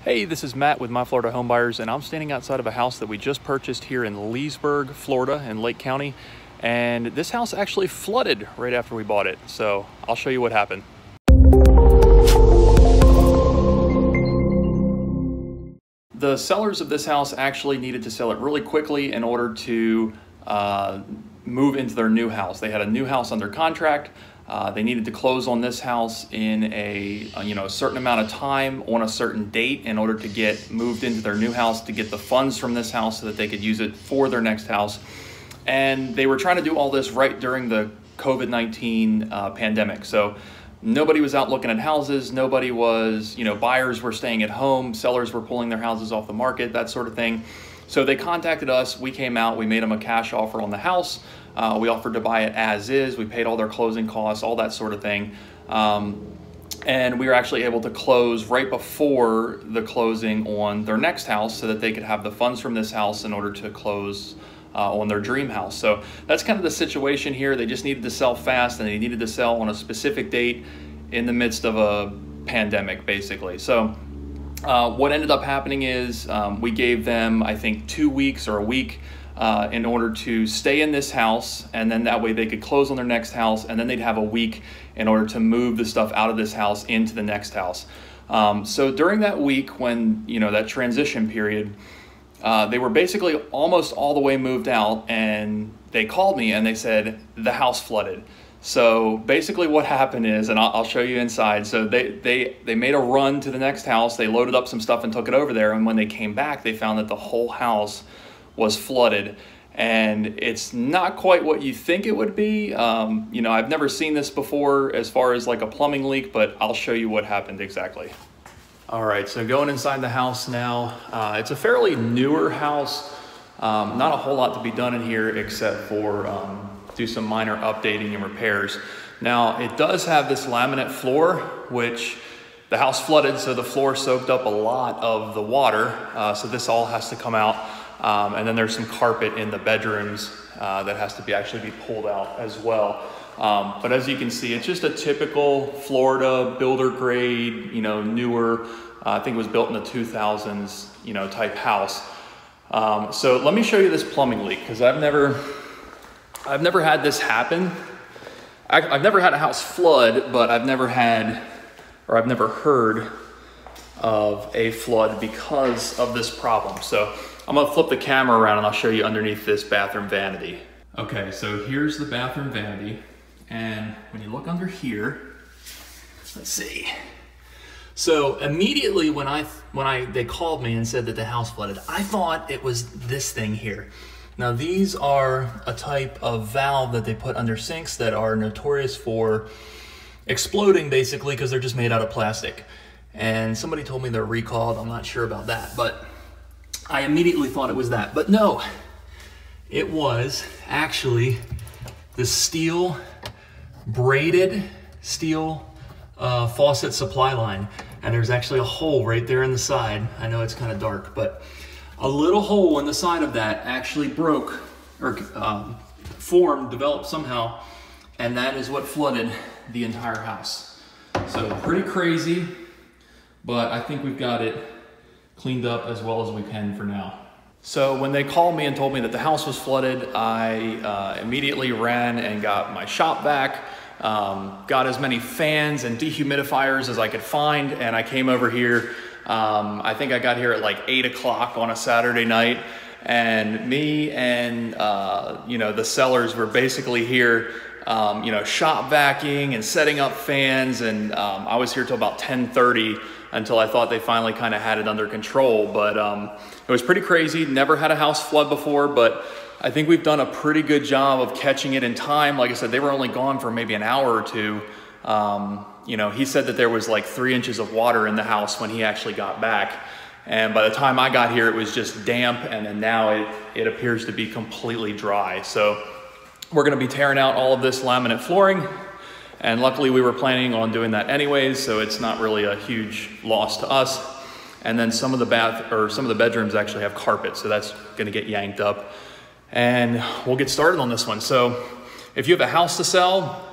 Hey, this is Matt with My Florida Homebuyers, and I'm standing outside of a house that we just purchased here in Leesburg, Florida, in Lake County. And this house actually flooded right after we bought it. So I'll show you what happened. The sellers of this house actually needed to sell it really quickly in order to move into their new house. They had a new house under contract. They needed to close on this house in a certain amount of time on a certain date in order to get moved into their new house, to get the funds from this house so that they could use it for their next house. And they were trying to do all this right during the COVID-19 pandemic. So nobody was out looking at houses. Nobody was, buyers were staying at home. Sellers were pulling their houses off the market, that sort of thing. So they contacted us. We came out. We made them a cash offer on the house. We offered to buy it as is. We paid all their closing costs, all that sort of thing. And we were actually able to close right before the closing on their next house so that they could have the funds from this house in order to close on their dream house. So that's kind of the situation here. They just needed to sell fast, and they needed to sell on a specific date in the midst of a pandemic, basically. So what ended up happening is we gave them, I think, 2 weeks or a week in order to stay in this house, and then that way they could close on their next house, and then they'd have a week in order to move the stuff out of this house into the next house. So during that week, when that transition period, they were basically almost all the way moved out, and they called me and they said the house flooded. So basically what happened is, and I'll show you inside, so they made a run to the next house. They loaded up some stuff and took it over there, and when they came back, they found that the whole house was flooded, and it's not quite what you think it would be. I've never seen this before as far as like a plumbing leak, but I'll show you what happened exactly. All right, so going inside the house now. It's a fairly newer house. Not a whole lot to be done in here except for do some minor updating and repairs. Now, it does have this laminate floor, which the house flooded, so the floor soaked up a lot of the water. So this all has to come out. And then there's some carpet in the bedrooms that has to actually be pulled out as well. But as you can see, it's just a typical Florida builder grade, newer, I think it was built in the 2000s, type house. So let me show you this plumbing leak, because I've never had this happen. I've never had a house flood, but I've never heard of a flood because of this problem. So I'm gonna flip the camera around and I'll show you underneath this bathroom vanity. Okay, so here's the bathroom vanity. And when you look under here, let's see. So immediately when they called me and said that the house flooded, I thought it was this thing here. Now these are a type of valve that they put under sinks that are notorious for exploding, basically, because they're just made out of plastic. And somebody told me they're recalled. I'm not sure about that, but I immediately thought it was that. But no, it was actually the braided steel faucet supply line. And there's actually a hole right there in the side. I know it's kind of dark, but a little hole in the side of that actually broke or developed somehow, and that is what flooded the entire house. So pretty crazy, but I think we've got it cleaned up as well as we can for now. So when they called me and told me that the house was flooded, I immediately ran and got my shop vac, got as many fans and dehumidifiers as I could find, and I came over here. I think I got here at like 8 o'clock on a Saturday night, and me and the sellers were basically here shop vacuuming and setting up fans, and I was here till about 10:30 until I thought they finally kind of had it under control. But it was pretty crazy. Never had a house flood before, but I think we've done a pretty good job of catching it in time. Like I said, they were only gone for maybe an hour or two. He said that there was like 3 inches of water in the house when he actually got back. And by the time I got here, it was just damp, and then now it appears to be completely dry. So we're gonna be tearing out all of this laminate flooring, and luckily we were planning on doing that anyways, so it's not really a huge loss to us. And then some of the bedrooms actually have carpet, so that's gonna get yanked up. And we'll get started on this one. So if you have a house to sell,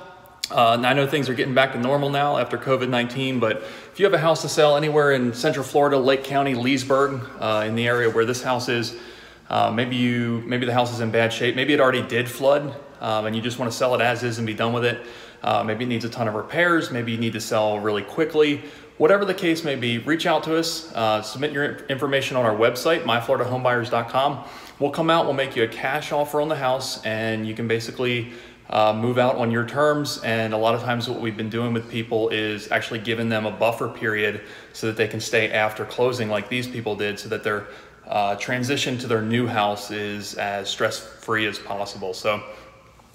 And I know things are getting back to normal now after COVID-19, but if you have a house to sell anywhere in Central Florida, Lake County, Leesburg, in the area where this house is, maybe the house is in bad shape. Maybe it already did flood, and you just want to sell it as is and be done with it. Maybe it needs a ton of repairs. Maybe you need to sell really quickly. Whatever the case may be, reach out to us. Submit your information on our website, myfloridahomebuyers.com. We'll come out, we'll make you a cash offer on the house, and you can basically move out on your terms. And a lot of times what we've been doing with people is actually giving them a buffer period so that they can stay after closing like these people did, so that their transition to their new house is as stress-free as possible. So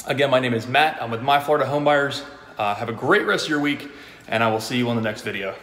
again, my name is Matt. I'm with My Florida Home Buyers. Have a great rest of your week, and I will see you on the next video.